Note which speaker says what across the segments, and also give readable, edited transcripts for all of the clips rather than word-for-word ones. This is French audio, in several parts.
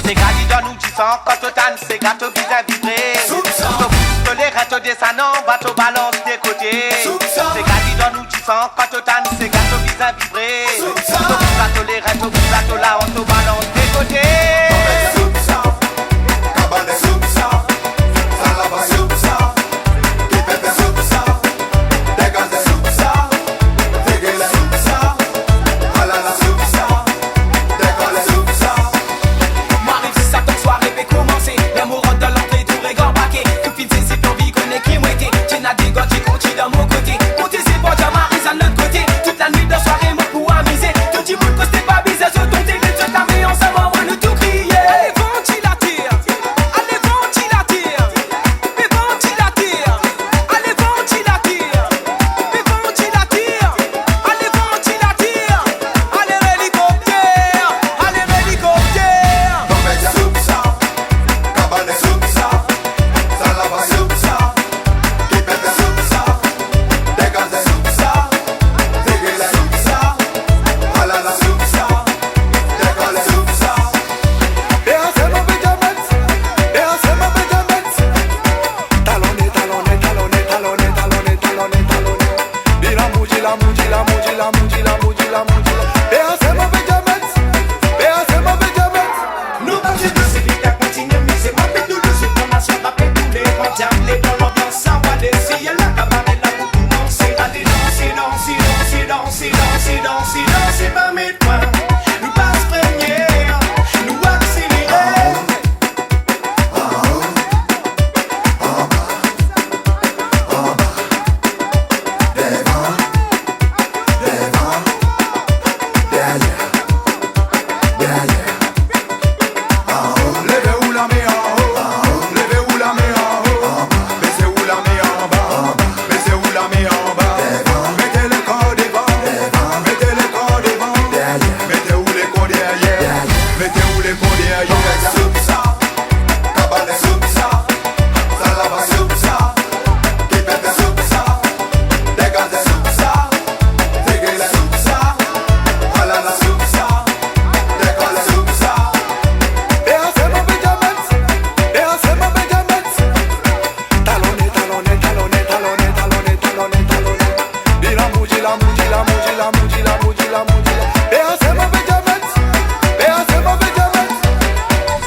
Speaker 1: C'est Gali dans nous du sang, quand au tan, c'est gâteau bien vibré. Sur les rêtes descendant, bateau balance des côtés. C'est Gali dans nous du sang, quand au tan, c'est gâteau bien vibré. Sur les rêtes, bateau là, on te balance des côtés.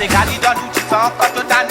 Speaker 1: C'est Gali dans nous du sang, quand au tan,